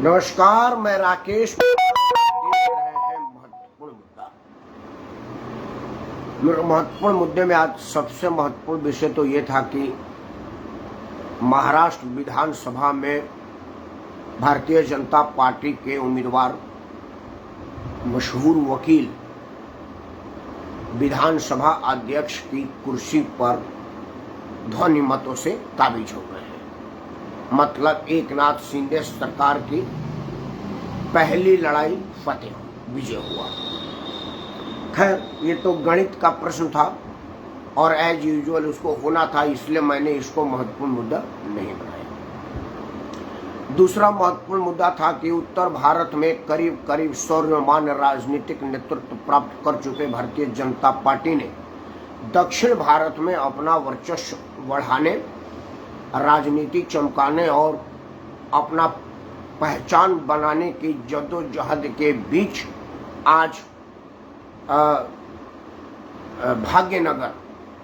नमस्कार, मैं राकेश। देख रहे हैं महत्वपूर्ण मुद्दा। महत्वपूर्ण मुद्दे में आज सबसे महत्वपूर्ण विषय तो ये था कि महाराष्ट्र विधानसभा में भारतीय जनता पार्टी के उम्मीदवार मशहूर वकील विधानसभा अध्यक्ष की कुर्सी पर ध्वनि मतों से काबिज हो गए हैं। मतलब एकनाथ शिंदे सरकार की पहली लड़ाई फतेह विजय हुआ। खैर, ये तो गणित का प्रश्न था और एज यूजुअल उसको होना था, इसलिए मैंने इसको महत्वपूर्ण मुद्दा नहीं बनाया। दूसरा महत्वपूर्ण मुद्दा था कि उत्तर भारत में करीब करीब सर्वमान्य राजनीतिक नेतृत्व प्राप्त कर चुके भारतीय जनता पार्टी ने दक्षिण भारत में अपना वर्चस्व बढ़ाने, राजनीति चमकाने और अपना पहचान बनाने की जद्दोजहद के बीच आज भाग्यनगर,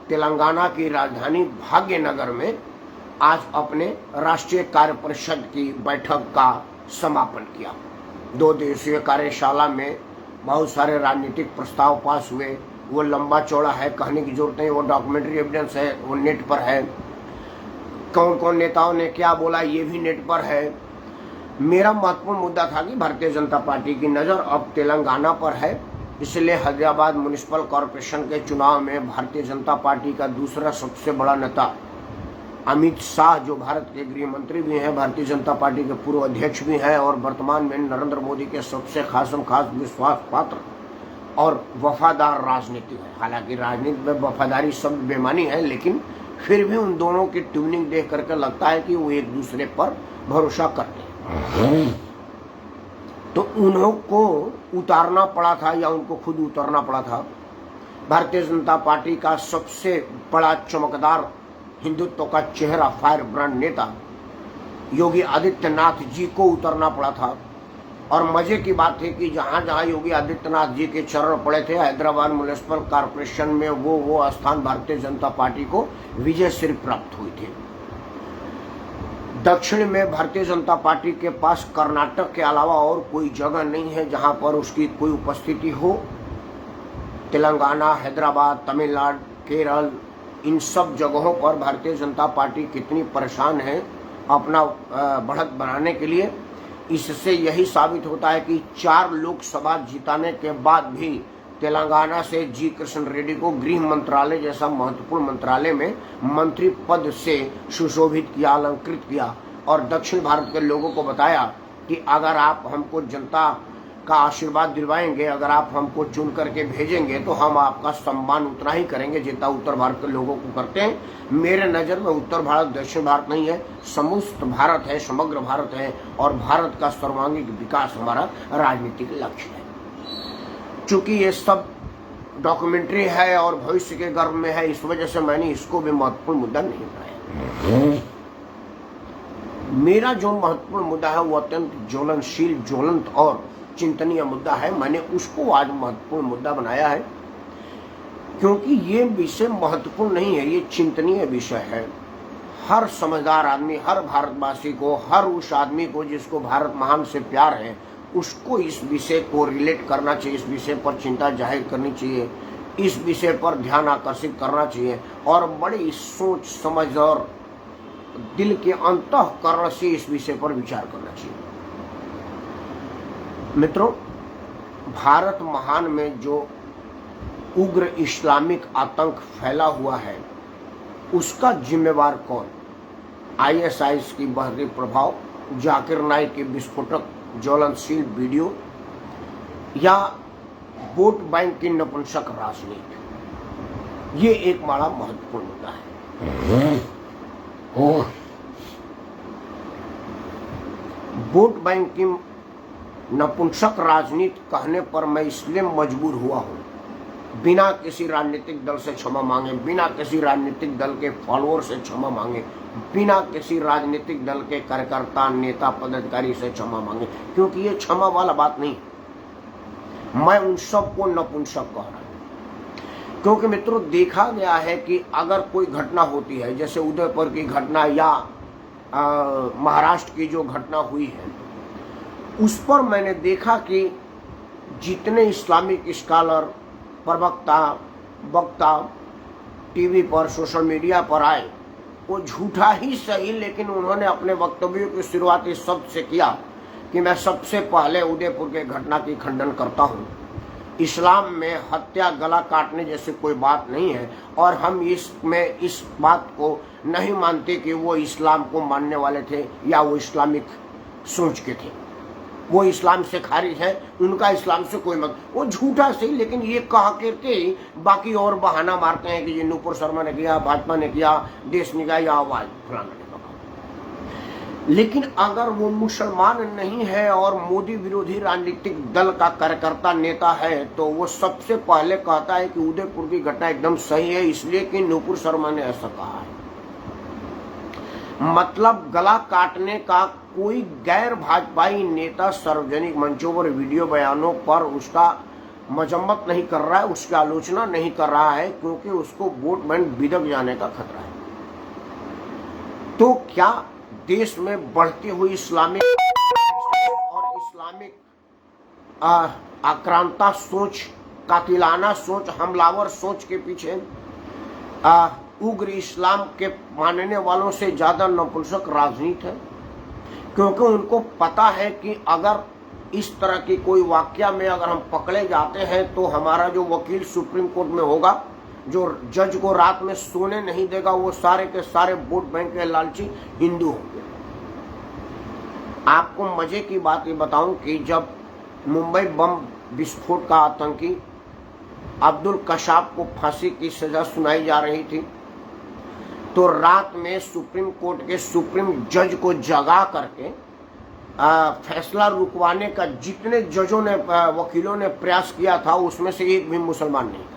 तेलंगाना की राजधानी भाग्यनगर में आज अपने राष्ट्रीय कार्य परिषद की बैठक का समापन किया। 2 दिवसीय कार्यशाला में बहुत सारे राजनीतिक प्रस्ताव पास हुए। वो लंबा चौड़ा है, कहने की जरूरत नहीं, वो डॉक्यूमेंट्री एविडेंस है, वो नेट पर है। कौन कौन नेताओं ने क्या बोला ये भी नेट पर है। मेरा महत्वपूर्ण मुद्दा था कि भारतीय जनता पार्टी की नज़र अब तेलंगाना पर है, इसलिए हैदराबाद म्युनिसिपल कॉरपोरेशन के चुनाव में भारतीय जनता पार्टी का दूसरा सबसे बड़ा नेता अमित शाह, जो भारत के गृह मंत्री भी हैं, भारतीय जनता पार्टी के पूर्व अध्यक्ष भी हैं और वर्तमान में नरेंद्र मोदी के सबसे खास विश्वास पात्र और वफादार राजनीतिक है। हालांकि राजनीति में वफादारी शब्द बेमानी है, लेकिन फिर भी उन दोनों की ट्यूनिंग देख करके लगता है कि वो एक दूसरे पर भरोसा करते हैं। तो उन्हों को उतारना पड़ा था या उनको खुद उतरना पड़ा था। भारतीय जनता पार्टी का सबसे बड़ा चमकदार हिंदुत्व का चेहरा, फायर ब्रांड नेता योगी आदित्यनाथ जी को उतरना पड़ा था। और मजे की बात है कि जहां जहां योगी आदित्यनाथ जी के चरण पड़े थे हैदराबाद म्युनिसिपल कॉरपोरेशन में, वो स्थान भारतीय जनता पार्टी को विजय सिर्फ प्राप्त हुई थी। दक्षिण में भारतीय जनता पार्टी के पास कर्नाटक के अलावा और कोई जगह नहीं है जहां पर उसकी कोई उपस्थिति हो। तेलंगाना, हैदराबाद, तमिलनाडु, केरल, इन सब जगहों पर भारतीय जनता पार्टी कितनी परेशान है अपना बढ़त बनाने के लिए। इससे यही साबित होता है कि 4 लोकसभा जिताने के बाद भी तेलंगाना से जी कृष्ण रेड्डी को गृह मंत्रालय जैसा महत्वपूर्ण मंत्रालय में मंत्री पद से सुशोभित किया, अलंकृत किया और दक्षिण भारत के लोगों को बताया कि अगर आप हमको जनता का आशीर्वाद दिलवाएंगे, अगर आप हमको चुन करके भेजेंगे तो हम आपका सम्मान उतना ही करेंगे जितना उत्तर भारत के लोगों को करते हैं। मेरे नज़र में उत्तर भारत दक्षिण भारत नहीं है, समस्त भारत है, समग्र भारत है और भारत का सर्वांगीण विकास हमारा राजनीतिक लक्ष्य है। चूंकि ये सब डॉक्यूमेंट्री है और भविष्य के गर्भ में है, इस वजह से मैंने इसको भी महत्वपूर्ण मुद्दा नहीं बनाया। मेरा जो महत्वपूर्ण मुद्दा है वो अत्यंत ज्वलनशील, ज्वलंत और चिंतनीय मुद्दा है। मैंने उसको आज महत्वपूर्ण मुद्दा बनाया है क्योंकि ये विषय महत्वपूर्ण नहीं है, ये चिंतनीय विषय है। हर समझदार आदमी, हर भारतवासी को, हर उस आदमी को जिसको भारत महान से प्यार है, उसको इस विषय को रिलेट करना चाहिए, इस विषय पर चिंता जाहिर करनी चाहिए, इस विषय पर ध्यान आकर्षित करना चाहिए और बड़ी सोच समझ और दिल के अंतःकरण से इस विषय पर विचार करना चाहिए। मित्रों, भारत महान में जो उग्र इस्लामिक आतंक फैला हुआ है उसका जिम्मेवार कौन? आईएसआईएस की बहरी प्रभाव, जाकिर नाइक की विस्फोटक ज्वलनशील वीडियो या वोट बैंक की नपुंसक राजनीति? ये एक बड़ा महत्वपूर्ण मुद्दा है। वोट बैंक की नपुंसक राजनीति कहने पर मैं इसलिए मजबूर हुआ हूं, बिना किसी राजनीतिक दल से क्षमा मांगे, बिना किसी राजनीतिक दल के फॉलोअर से क्षमा मांगे, बिना किसी राजनीतिक दल के कार्यकर्ता, नेता, पदाधिकारी से क्षमा मांगे, क्योंकि ये क्षमा वाला बात नहीं। मैं उन सबको नपुंसक कह रहा हूं क्योंकि मित्रों देखा गया है कि अगर कोई घटना होती है, जैसे उदयपुर की घटना या महाराष्ट्र की जो घटना हुई है, उस पर मैंने देखा कि जितने इस्लामिक स्कॉलर, प्रवक्ता, वक्ता टीवी पर, सोशल मीडिया पर आए, वो झूठा ही सही, लेकिन उन्होंने अपने वक्तव्यों की शुरुआत इस शब्द से किया कि मैं सबसे पहले उदयपुर के घटना की खंडन करता हूँ। इस्लाम में हत्या, गला काटने जैसी कोई बात नहीं है, और हम इसमें इस बात को नहीं मानते कि वो इस्लाम को मानने वाले थे या वो इस्लामिक सोच के थे। वो इस्लाम से खारिज है, उनका इस्लाम से कोई मत। वो झूठा सही, लेकिन ये कह करके ही बाकी और बहाना मारते हैं कि ये नूपुर शर्मा ने किया, भाजपा ने किया, देश निकाय या आवाज फलाना ने कहा। लेकिन अगर वो मुसलमान नहीं है और मोदी विरोधी राजनीतिक दल का कार्यकर्ता नेता है, तो वो सबसे पहले कहता है कि उदयपुर की घटना एकदम सही है, इसलिए कि नूपुर शर्मा ने ऐसा कहा है। मतलब गला काटने का कोई गैर भाजपाई नेता सार्वजनिक मंचों पर, वीडियो बयानों पर उसका मजम्मत नहीं कर रहा है, उसकी आलोचना नहीं कर रहा है, क्योंकि उसको वोट बैंक बिदक जाने का खतरा है। तो क्या देश में बढ़ती हुई इस्लामिक और इस्लामिक आक्रांता सोच, कातिलाना सोच, हमलावर सोच के पीछे उग्र इस्लाम के मानने वालों से ज्यादा नपुंसक राजनीति है? क्योंकि उनको पता है कि अगर इस तरह की कोई वाकया में अगर हम पकड़े जाते हैं तो हमारा जो वकील सुप्रीम कोर्ट में होगा, जो जज को रात में सोने नहीं देगा, वो सारे के सारे वोट बैंक के लालची हिंदू होंगे। आपको मजे की बात ये बताऊं कि जब मुंबई बम विस्फोट का आतंकी अब्दुल कशाफ को फांसी की सजा सुनाई जा रही थी, तो रात में सुप्रीम कोर्ट के सुप्रीम जज को जगा करके फैसला रुकवाने का जितने जजों ने, वकीलों ने प्रयास किया था, उसमें से एक भी मुसलमान नहीं था।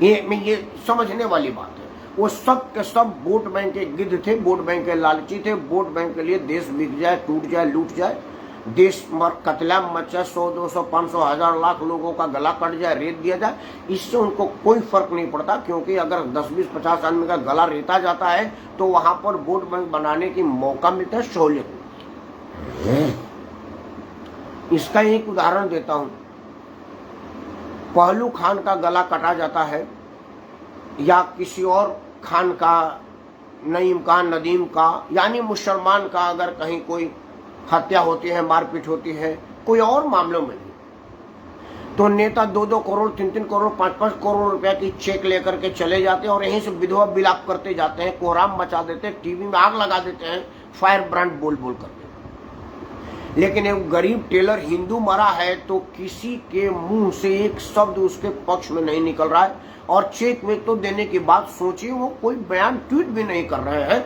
ये समझने वाली बात है। वो सब के सब वोट बैंक के गिद्ध थे, वोट बैंक के लालची थे, वोट बैंक के लिए देश बिक जाए, टूट जाए, लूट जाए, देश मर कतलेआम मच जाए, 100, 200, 500, 1000 लाख लोगों का गला कट जाए, रेत दिया जाए, इससे उनको कोई फर्क नहीं पड़ता। क्योंकि अगर 10, 20, 50 आदमी का गला रेता जाता है तो वहां पर वोट बैंक बनाने की मौका मिलता है, सहूलियत। इसका एक उदाहरण देता हूं। पहलू खान का गला कटा जाता है या किसी और खान का, नईम का, नदीम का, यानी मुसलमान का अगर कहीं कोई हत्या होती है, मारपीट होती है, कोई और मामलों में नहीं, तो नेता 2-2 करोड़, 3-3 करोड़, 5-5 करोड़ रुपया की चेक लेकर के चले जाते हैं और यहीं से विधवा विलाप करते जाते हैं, कोहराम मचा देते हैं, टीवी में आग लगा देते हैं, फायर ब्रांड बोल बोल करके। लेकिन एक गरीब टेलर हिंदू मरा है तो किसी के मुंह से एक शब्द उसके पक्ष में नहीं निकल रहा है, और चेक वेक तो देने की बात सोचिए, वो कोई बयान ट्वीट भी नहीं कर रहे हैं,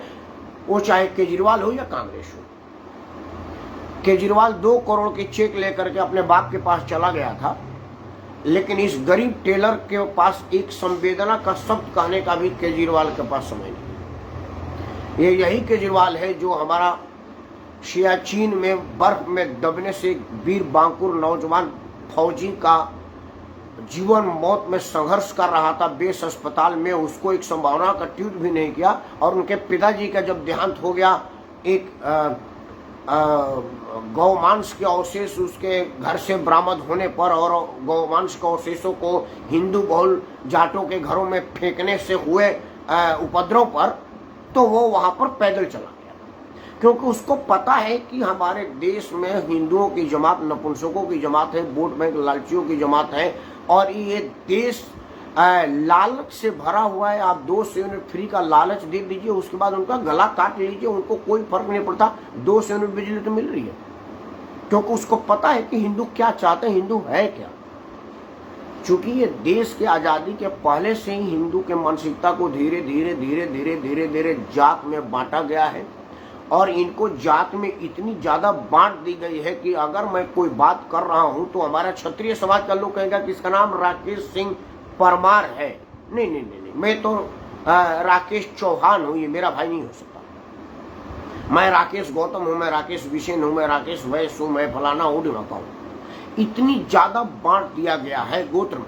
वो चाहे केजरीवाल हो या कांग्रेस हो। केजरीवाल 2 करोड़ की चेक लेकर के अपने बाप के पास चला गया था, लेकिन इस गरीब टेलर के पास एक संवेदना का शब्द कहने का भी केजरीवाल के पास समय नहीं। ये यही केजरीवाल है जो हमारा सियाचिन में बर्फ में दबने से वीर बांकुर नौजवान फौजी का जीवन मौत में संघर्ष कर रहा था बेस अस्पताल में, उसको एक संभावना का ट्वीट भी नहीं किया। और उनके पिताजी का जब देहांत हो गया, एक गौमांस के अवशेष उसके घर से बरामद होने पर और गौमांस के अवशेषों को हिंदू बहुल जाटों के घरों में फेंकने से हुए उपद्रव पर, तो वो वहां पर पैदल चला गया, क्योंकि उसको पता है कि हमारे देश में हिंदुओं की जमात नपुंसकों की जमात है, वोट बैंक लालचियों की जमात है, और ये देश लालच से भरा हुआ है। आप 200 यूनिट फ्री का लालच दे दीजिए, उसके बाद उनका गला काट लीजिए, उनको कोई फर्क नहीं पड़ता। 200 यूनिट बिजली तो मिल रही है, क्योंकि उसको पता है कि हिंदू क्या चाहते हैं, हिंदू है क्या। चूंकि ये देश के आजादी के पहले से ही हिंदू के मानसिकता को धीरे धीरे धीरे धीरे धीरे धीरे जात में बांटा गया है, और इनको जात में इतनी ज्यादा बांट दी गई है कि अगर मैं कोई बात कर रहा हूं तो हमारा क्षत्रिय समाज का लोग कहेगा कि इसका नाम राकेश सिंह परमार है। नहीं नहीं नहीं, नहीं। मैं तो राकेश चौहान हूं, ये मेरा भाई नहीं हो सकता। मैं राकेश गौतम हूं, मैं राकेश बिसेन हूं, मैं राकेश वैश्य हूं, मैं फलाना हूं, ढिमाका हूं। इतनी ज्यादा बांट दिया गया है गोत्र में।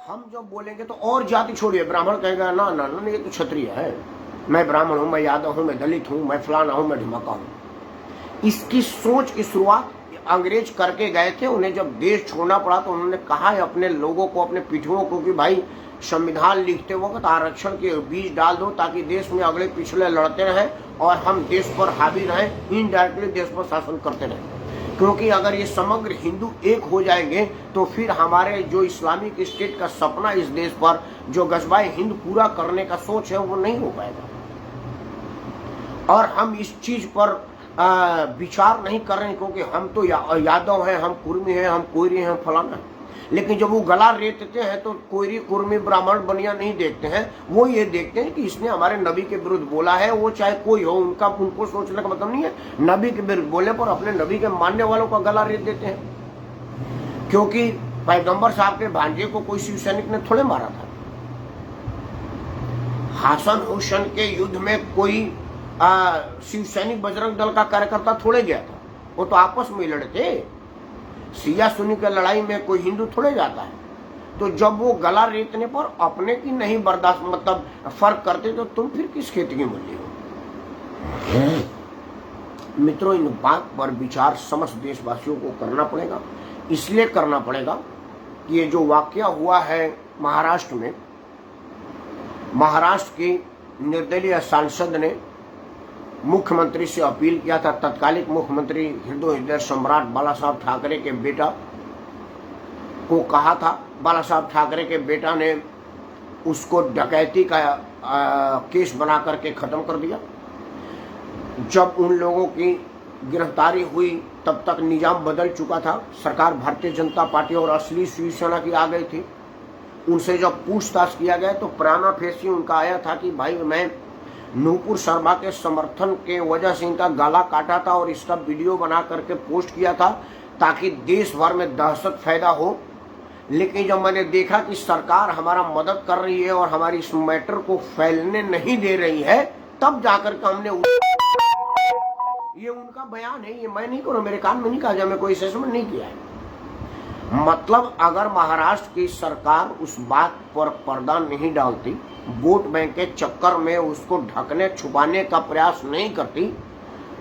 हम जब बोलेंगे तो और जाति छोड़िए, ब्राह्मण कहेगा ना ना ना, ये तो क्षत्रिय है, मैं ब्राह्मण हूं, मैं यादव हूं, मैं दलित हूं, मैं फलाना हूं, मैं ढिमाका हूं। इसकी सोच की शुरुआत अंग्रेज करके गए थे। उन्हें जब देश छोड़ना पड़ा तो उन्होंने कहा है अपने लोगों को, अपने पिछड़ों को कि भाई संविधान लिखते वक्त आरक्षण के बीज डाल दो ताकि देश में अगले पिछले लड़ते रहें और हम देश पर हावी रहें, इनडायरेक्टली देश पर शासन करते रहें। क्योंकि अगर ये समग्र हिंदू एक हो जाएंगे तो फिर हमारे जो इस्लामिक स्टेट का सपना इस देश पर, जो गजबाए हिंद पूरा करने का सोच है, वो नहीं हो पाएगा। और हम इस चीज पर विचार नहीं कर रहे हैं क्योंकि हम तो यादव हैं, हम कुर्मी हैं, हम कोयरी हैं, हम फलाना है। लेकिन जब वो गला रेतते हैं तो कोयरी कुर्मी ब्राह्मण बनिया नहीं देखते हैं, वो ये देखते हैं कि इसने हमारे नबी के विरुद्ध बोला है। वो चाहे कोई हो, उनको सोचने का मतलब नहीं है। नबी के विरुद्ध बोले पर अपने नबी के मानने वालों का गला रेत देते हैं। क्योंकि पैगंबर साहब के भांजे को कोई शिव सैनिक ने थोड़े मारा था। हसन हुसैन के युद्ध में कोई शिव सैनिक बजरंग दल का कार्यकर्ता थोड़े गया था। वो तो आपस में लड़े थे। सिया सुन्नी की लड़ाई में कोई हिंदू थोड़े जाता है। तो जब वो गला रेतने पर अपने की नहीं बर्दाश्त मतलब फर्क करते तो तुम फिर किस खेती की मूल्य हो। मित्रों, इन बात पर विचार समस्त देशवासियों को करना पड़ेगा। इसलिए करना पड़ेगा कि ये जो वाकया हुआ है महाराष्ट्र में, महाराष्ट्र की निर्दलीय सांसद ने मुख्यमंत्री से अपील किया था, तत्कालिक मुख्यमंत्री हृदय सम्राट बाला साहब ठाकरे के बेटा को कहा था। बाला साहब ठाकरे के बेटा ने उसको डकैती का केस बना करके खत्म कर दिया। जब उन लोगों की गिरफ्तारी हुई तब तक निजाम बदल चुका था। सरकार भारतीय जनता पार्टी और असली शिवसेना की आ गई थी। उनसे जब पूछताछ किया गया तो प्रामा फेसी उनका आया था कि भाई मैं नूपुर शर्मा के समर्थन के वजह से इनका गला काटा था और इसका वीडियो बना करके पोस्ट किया था ताकि देश भर में दहशत पैदा हो। लेकिन जब मैंने देखा कि सरकार हमारा मदद कर रही है और हमारी इस मैटर को फैलने नहीं दे रही है, तब जाकर के हमने ये उनका बयान है, ये मैं नहीं करूँ, मेरे कान में नहीं कहा, मैं कोई असेसमेंट नहीं किया है। मतलब अगर महाराष्ट्र की सरकार उस बात पर पर्दा नहीं डालती, वोट बैंक के चक्कर में उसको ढकने छुपाने का प्रयास नहीं करती,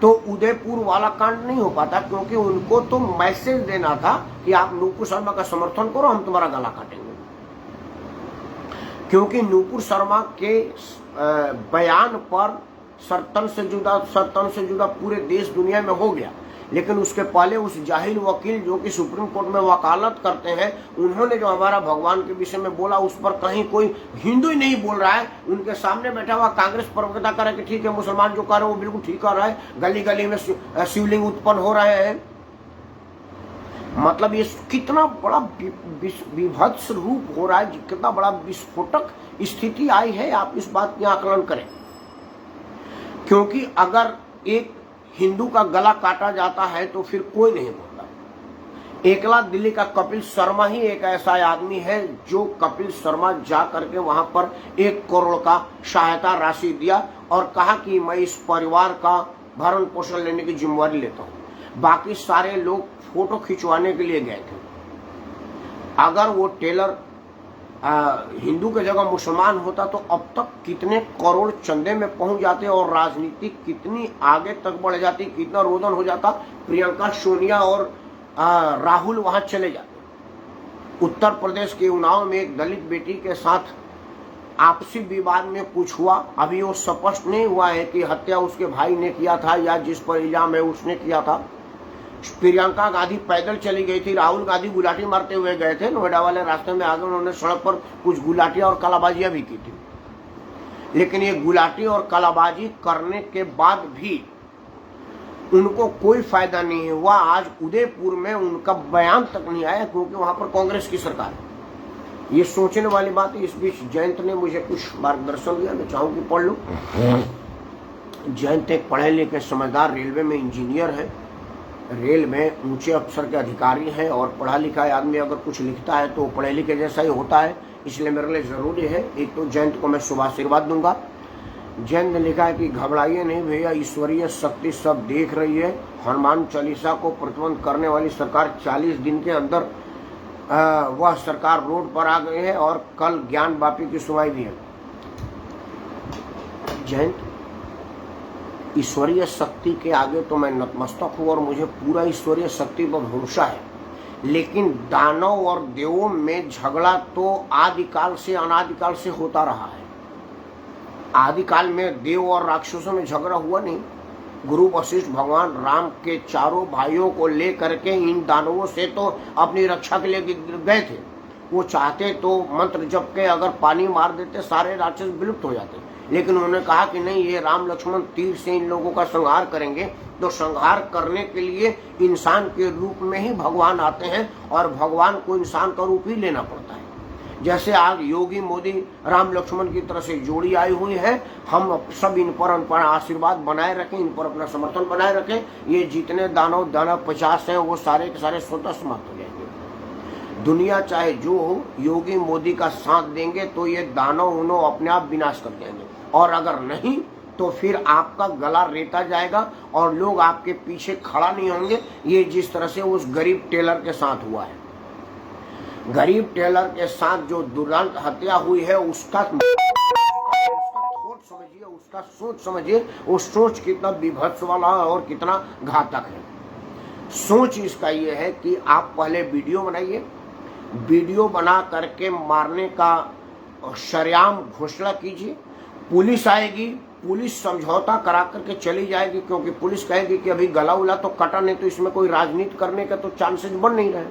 तो उदयपुर वाला कांड नहीं हो पाता। क्योंकि उनको तो मैसेज देना था कि आप नूपुर शर्मा का समर्थन करो, हम तुम्हारा गला काटेंगे। क्योंकि नूपुर शर्मा के बयान पर सरतन से जुदा पूरे देश दुनिया में हो गया। लेकिन उसके पहले उस जाहिल वकील जो कि सुप्रीम कोर्ट में वकालत करते हैं, उन्होंने जो हमारा भगवान के विषय में बोला उस पर कहीं कोई हिंदू ही नहीं बोल रहा है। उनके सामने बैठा हुआ कांग्रेस प्रवक्ता कर रहा है कि ठीक है, मुसलमान जो कर रहे हैं वो बिल्कुल ठीक कर रहा है, गली गली में शिवलिंग उत्पन्न हो रहे हैं। मतलब ये कितना बड़ा विभत्स रूप हो रहा है, कितना बड़ा विस्फोटक स्थिति आई है, आप इस बात की आकलन करें। क्योंकि अगर एक हिंदू का गला काटा जाता है तो फिर कोई नहीं बोलता। एकला दिल्ली का कपिल शर्मा ही एक ऐसा आदमी है जो कपिल शर्मा जा करके वहां पर 1 करोड़ का सहायता राशि दिया और कहा कि मैं इस परिवार का भरण पोषण लेने की जिम्मेवारी लेता हूं। बाकी सारे लोग फोटो खिंचवाने के लिए गए थे। अगर वो टेलर हिंदू की जगह मुसलमान होता तो अब तक कितने करोड़ चंदे में पहुंच जाते और राजनीति कितनी आगे तक बढ़ जाती, कितना रोदन हो जाता। प्रियंका सोनिया और राहुल वहां चले जाते। उत्तर प्रदेश के उन्नाव में एक दलित बेटी के साथ आपसी विवाद में कुछ हुआ। अभी वो स्पष्ट नहीं हुआ है कि हत्या उसके भाई ने किया था या जिस पर इल्जाम है उसने किया था। प्रियंका गांधी पैदल चली गई थी, राहुल गांधी गुलाटी मारते हुए गए थे। नोएडा वाले रास्ते में आगे उन्होंने सड़क पर कुछ गुलाटियां और कलाबाजियां भी की थी। लेकिन ये गुलाटी और कलाबाजी करने के बाद भी उनको कोई फायदा नहीं हुआ। आज उदयपुर में उनका बयान तक नहीं आया क्योंकि वहां पर कांग्रेस की सरकार है। ये सोचने वाली बात है। इस बीच जयंत ने मुझे कुछ मार्गदर्शन दिया, मैं चाहूँ कि पढ़ लूँ। जयंत एक पढ़े लिखे समझदार रेलवे में इंजीनियर है, रेल में ऊंचे अफसर के अधिकारी हैं और पढ़ा लिखा आदमी अगर कुछ लिखता है तो पढ़े लिखे जैसा ही होता है। इसलिए मेरे लिए ज़रूरी है एक तो जयंत को मैं शुभ आशीर्वाद दूंगा। जयंत ने लिखा है कि घबराइए नहीं भैया, ईश्वरीय शक्ति सब देख रही है। हनुमान चालीसा को प्रतिबंध करने वाली सरकार 40 दिन के अंदर वह सरकार रोड पर आ गई है और कल ज्ञान वापी की सुनवाई भी है। जयंत, ईश्वरीय शक्ति के आगे तो मैं नतमस्तक हूँ और मुझे पूरा ईश्वरीय शक्ति पर भरोसा है, लेकिन दानव और देवों में झगड़ा तो आदिकाल से अनादिकाल से होता रहा है। आदिकाल में देव और राक्षसों में झगड़ा हुआ नहीं। गुरु वशिष्ठ भगवान राम के चारों भाइयों को लेकर के इन दानवों से तो अपनी रक्षा के लिए गए थे। वो चाहते तो मंत्र जप के अगर पानी मार देते सारे राक्षस विलुप्त हो जाते, लेकिन उन्होंने कहा कि नहीं, ये राम लक्ष्मण तीर से इन लोगों का संहार करेंगे। तो संहार करने के लिए इंसान के रूप में ही भगवान आते हैं और भगवान को इंसान का रूप ही लेना पड़ता है। जैसे आज योगी मोदी राम लक्ष्मण की तरह से जोड़ी आई हुई है, हम सब इन पर आशीर्वाद बनाए रखें, इन पर अपना समर्थन बनाए रखें। ये जितने दानव 50 हैं वो सारे के सारे स्वतः समाप्त हो जाएंगे। दुनिया चाहे जो हो, योगी मोदी का साथ देंगे तो ये दानव उन्हों अपने आप विनाश कर देंगे, और अगर नहीं तो फिर आपका गला रेता जाएगा और लोग आपके पीछे खड़ा नहीं होंगे। ये जिस तरह से उस गरीब टेलर के साथ हुआ है, गरीब टेलर के साथ जो दुर्दांत हत्या हुई है, उसका थोट समझिए, उसका सोच समझिए। वो सोच कितना विभत्स वाला है और कितना घातक है। सोच इसका ये है कि आप पहले वीडियो बनाइए, वीडियो बना करके मारने का शरेआम घोषणा कीजिए। पुलिस आएगी, पुलिस समझौता करा करके चली जाएगी, क्योंकि पुलिस कहेगी कि अभी गला उला तो कटा नहीं, तो इसमें कोई राजनीति करने का तो चांसेस बन नहीं रहे।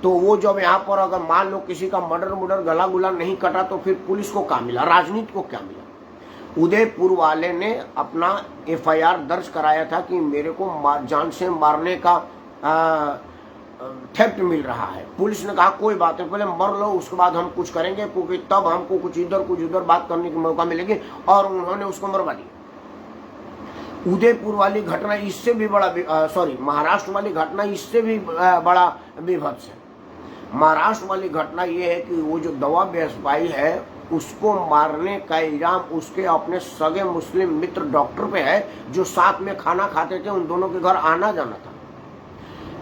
तो वो जब यहाँ पर अगर मान लो किसी का मर्डर गला गुला नहीं कटा तो फिर पुलिस को क्या मिला, राजनीति को क्या मिला। उदयपुर वाले ने अपना FIR दर्ज कराया था कि मेरे को जान से मारने का थेफ्ट मिल रहा है। पुलिस ने कहा कोई बात नहीं, पहले मर लो, उसके बाद हम कुछ करेंगे, क्योंकि तब हमको कुछ इधर बात करने का मौका मिलेगी। और उन्होंने उसको मरवा दिया। उदयपुर वाली घटना इससे भी बड़ा, महाराष्ट्र वाली घटना इससे भी बड़ा विभत्स है। महाराष्ट्र वाली घटना ये है कि वो जो दवा व्यवसायी है उसको मारने का इल्जाम उसके अपने सगे मुस्लिम मित्र डॉक्टर पे है, जो साथ में खाना खाते थे, उन दोनों के घर आना जाना था।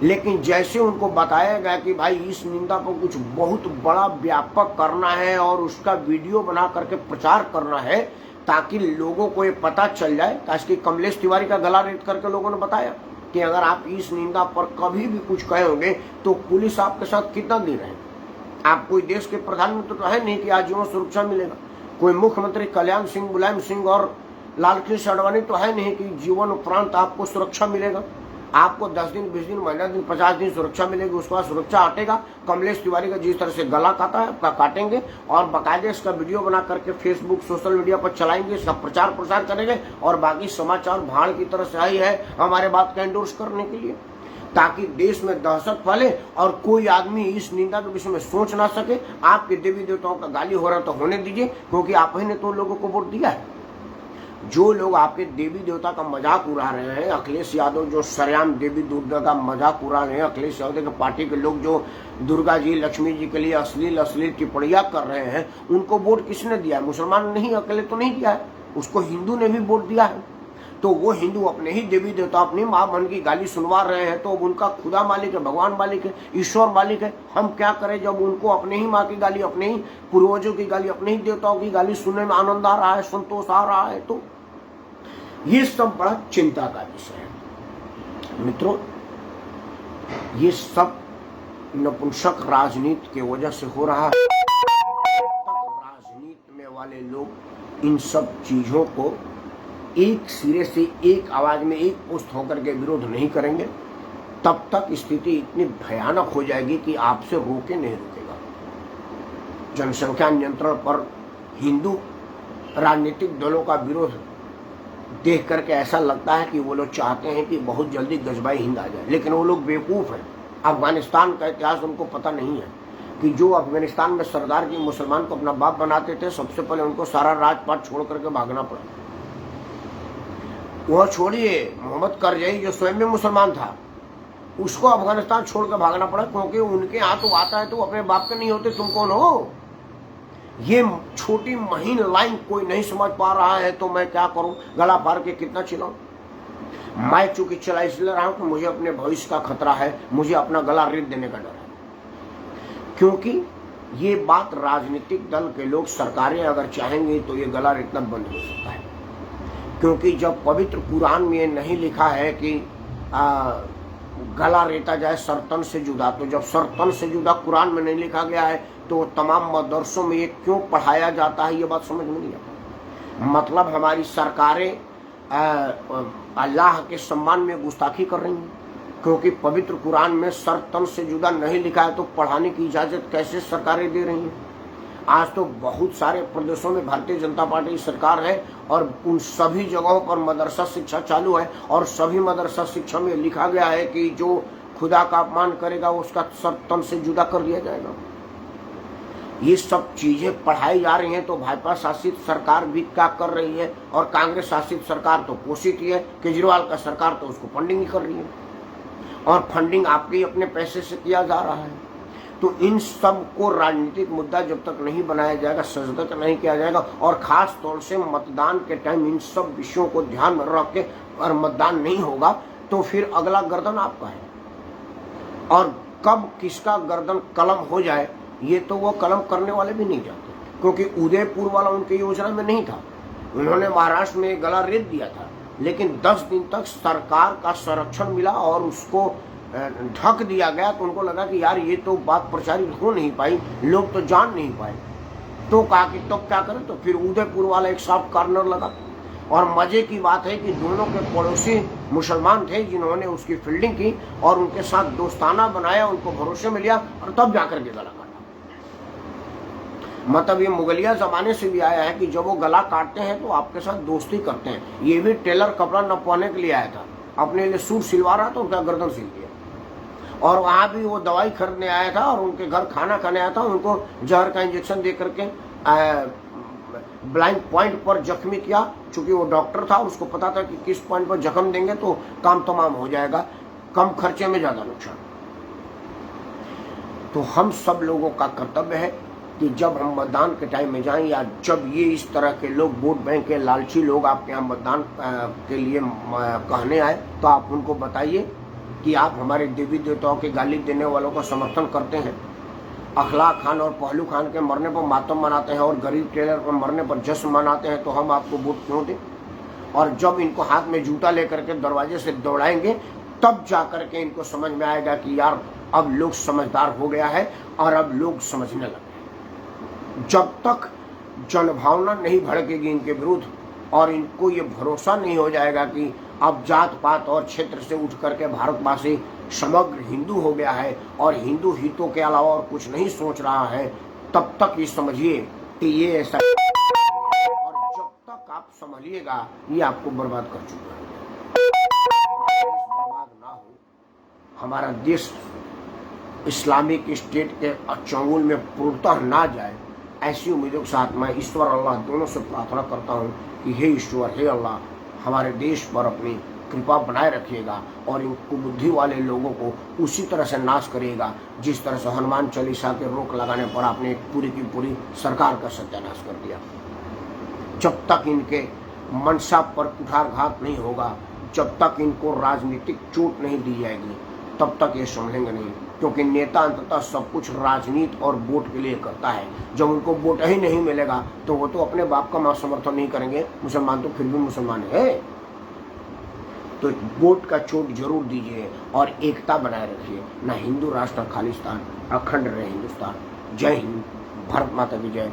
लेकिन जैसे उनको बताया गया कि भाई इस निंदा को कुछ बहुत बड़ा व्यापक करना है और उसका वीडियो बना करके प्रचार करना है ताकि लोगों को ये पता चल जाए, कि कमलेश तिवारी का गला रेत करके लोगों ने बताया कि अगर आप इस निंदा पर कभी भी कुछ कहोगे तो पुलिस आपके साथ कितना दिन रहेगी। आप कोई देश के प्रधानमंत्री तो है नहीं कि आजीवन सुरक्षा मिलेगा। कोई मुख्यमंत्री कल्याण सिंह, मुलायम सिंह और लालकृष्ण आडवाणी तो है नहीं कि जीवन उपरांत आपको सुरक्षा मिलेगा। आपको 10 दिन, 20 दिन, महीना दिन, 50 दिन सुरक्षा मिलेगी, उसके बाद सुरक्षा हटेगा। कमलेश तिवारी का जिस तरह से गला काटा है आपका काटेंगे और बाकायदे इसका वीडियो बना करके फेसबुक, सोशल मीडिया पर चलाएंगे, इसका प्रचार प्रसार करेंगे। और बाकी समाचार भाड़ की तरह से आई है हमारे बात का एंडोर्स करने के लिए, ताकि देश में दहशत फैले और कोई आदमी इस निंदा के विषय में सोच ना सके। आपके देवी देवताओं का गाली हो रहा है तो होने दीजिए, क्योंकि आप ही ने तो लोगों को वोट दिया है। जो लोग आपके देवी देवता का मजाक उड़ा रहे हैं, अखिलेश यादव जो सरेआम देवी दुर्गा का मजाक उड़ा रहे हैं, अखिलेश यादव के पार्टी के लोग जो दुर्गा जी, लक्ष्मी जी के लिए अश्लील टिप्पणियां कर रहे हैं, उनको वोट किसने दिया है? मुसलमान नहीं, अकेले तो नहीं दिया है, उसको हिंदू ने भी वोट दिया है। तो वो हिंदू अपने ही देवी देवता, अपनी माँ बहन की गाली सुनवा रहे हैं, तो उनका खुदा मालिक है, भगवान मालिक है, ईश्वर मालिक है। हम क्या करें जब उनको अपने ही माँ की गाली, अपने ही पूर्वजों की गाली, अपने ही देवताओं की गाली सुनने में आनंद आ रहा है, संतोष आ रहा है। तो ये सब बड़ा चिंता का विषय है मित्रों। ये सब नपुंसक राजनीति की वजह से हो रहा है। राजनीति में वाले लोग इन सब चीजों को एक सिरे से, एक आवाज में, एक पुष्ट होकर के विरोध नहीं करेंगे, तब तक स्थिति इतनी भयानक हो जाएगी कि आपसे रोके नहीं रुकेगा। जनसंख्या नियंत्रण पर हिंदू राजनीतिक दलों का विरोध देख करके ऐसा लगता है कि वो लोग चाहते हैं कि बहुत जल्दी गजबाई हिंद आ जाए, लेकिन वो लोग बेवकूफ हैं। अफगानिस्तान का इतिहास उनको पता नहीं है कि जो अफगानिस्तान में सरदार जी मुसलमान को अपना बाप बनाते थे, सबसे पहले उनको सारा राजपाट छोड़ करके भागना पड़ा। वह छोड़िए, मोहम्मद करजई जो स्वयं में मुसलमान था, उसको अफगानिस्तान छोड़कर भागना पड़ा, क्योंकि उनके यहाँ तो आता है तो अपने बाप के नहीं होते, तुम कौन हो? ये छोटी महीन लाइन कोई नहीं समझ पा रहा है, तो मैं क्या करूं? गला फाड़ के कितना चिल्लाऊं? मैं चूंकि चला इसलिए रहा हूं कि मुझे अपने भविष्य का खतरा है, मुझे अपना गला रेत देने का डर है। क्योंकि ये बात राजनीतिक दल के लोग, सरकारें अगर चाहेंगे तो ये गला रेतना बंद हो सकता है। क्योंकि जब पवित्र कुरान में ये नहीं लिखा है कि गला रेता जाए सरतन से जुदा, तो जब सरतन से जुदा कुरान में नहीं लिखा गया है तो तमाम मदरसों में ये क्यों पढ़ाया जाता है, ये बात समझ में नहीं आता। मतलब हमारी सरकारें अल्लाह के सम्मान में गुस्ताखी कर रही हैं, क्योंकि पवित्र कुरान में सरतन से जुदा नहीं लिखा है तो पढ़ाने की इजाजत कैसे सरकारें दे रही हैं। आज तो बहुत सारे प्रदेशों में भारतीय जनता पार्टी की सरकार है और उन सभी जगहों पर मदरसा शिक्षा चालू है और सभी मदरसा शिक्षा में लिखा गया है कि जो खुदा का अपमान करेगा उसका सरतन से जुदा कर दिया जाएगा। ये सब चीजें पढ़ाई जा रही हैं तो भाजपा शासित सरकार भी क्या कर रही है, और कांग्रेस शासित सरकार तो पोषित ही है, केजरीवाल का सरकार तो उसको फंडिंग ही कर रही है, और फंडिंग आपके ही अपने पैसे से किया जा रहा है। तो इन सब को राजनीतिक मुद्दा जब तक नहीं बनाया जाएगा, सजगत नहीं किया जाएगा, और खास तौर से मतदान के टाइम इन सब विषयों को ध्यान में रख के और मतदान नहीं होगा तो फिर अगला गर्दन आपका है। और कब किसका गर्दन कलम हो जाए ये तो वो कलम करने वाले भी नहीं जानते, क्योंकि उदयपुर वाला उनकी योजना में नहीं था। उन्होंने महाराष्ट्र में गला रेत दिया था, लेकिन 10 दिन तक सरकार का संरक्षण मिला और उसको ढक दिया गया, तो उनको लगा कि यार ये तो बात प्रचारित हो नहीं पाई, लोग तो जान नहीं पाए, तो कहा कि तो क्या करें, तो फिर उदयपुर वाला एक सॉफ्ट कॉर्नर लगा। और मजे की बात है कि दोनों के पड़ोसी मुसलमान थे जिन्होंने उसकी फील्डिंग की और उनके साथ दोस्ताना बनाया, उनको भरोसे में लिया और तब जाकर के गला काटा। मतलब ये मुगलिया जमाने से भी आया है कि जब वो गला काटते हैं तो आपके साथ दोस्ती करते हैं। ये भी टेलर कपड़ा न पहनने के लिए आया था, अपने लिए सूट सिलवा रहा था, उनका गर्दन सिल दिया। और वहां भी वो दवाई खरीदने आया था और उनके घर खाना खाने आया था, उनको जहर का इंजेक्शन दे करके ब्लाइंड पॉइंट पर जख्मी किया। चूंकि वो डॉक्टर था, उसको पता था कि किस पॉइंट पर जख्म देंगे तो काम तमाम हो जाएगा, कम खर्चे में ज्यादा नुकसान। तो हम सब लोगों का कर्तव्य है कि जब हम मतदान के टाइम में जाएं या जब ये इस तरह के लोग वोट बैंक के लालची लोग आपके यहाँ मतदान के लिए कहने आए तो आप उनको बताइए कि आप हमारे देवी देवताओं के गाली देने वालों का समर्थन करते हैं। अखलाक खान और पहलू खान के मरने पर मातम मनाते हैं और गरीब टेलर पर मरने पर जश्न मनाते हैं, तो हम आपको वोट क्यों दें? और जब इनको हाथ में जूता लेकर के दरवाजे से दौड़ाएंगे तब जाकर के इनको समझ में आएगा कि यार अब लोग समझदार हो गया है और अब लोग समझने लगे। जब तक जनभावना नहीं भड़केगी इनके विरुद्ध और इनको ये भरोसा नहीं हो जाएगा कि अब जात पात और क्षेत्र से उठ करके भारतवासी समग्र हिंदू हो गया है और हिंदू हितों के अलावा और कुछ नहीं सोच रहा है, तब तक ये समझिए कि ये ऐसा, और जब तक आप संभलिएगा ये आपको बर्बाद कर चुका है। बर्बाद ना हो, हमारा देश इस्लामिक स्टेट के चंगुल में पूर्णतः ना जाए, ऐसी उम्मीदों के साथ मैं ईश्वर अल्लाह दोनों से प्रार्थना करता हूँ कि हे ईश्वर, हे अल्लाह, हमारे देश पर अपनी कृपा बनाए रखिएगा और इन कुबुद्धि वाले लोगों को उसी तरह से नाश करिएगा जिस तरह से हनुमान चालीसा के रोक लगाने पर आपने पूरी की पूरी सरकार का सत्यानाश कर दिया। जब तक इनके मनसा पर कुठारघात नहीं होगा, जब तक इनको राजनीतिक चोट नहीं दी जाएगी, तब तक ये संभलेंगे नहीं, क्योंकि नेता अंततः सब कुछ राजनीति और वोट के लिए करता है। जब उनको वोट ही नहीं मिलेगा तो वो तो अपने बाप का समर्थन नहीं करेंगे। मुसलमान तो फिर भी मुसलमान है, तो वोट का चोट जरूर दीजिए और एकता बनाए रखिए। ना हिंदू राष्ट्र खालिस्तान, अखंड रहे हिंदुस्तान। जय हिंद, भारत माता की जय।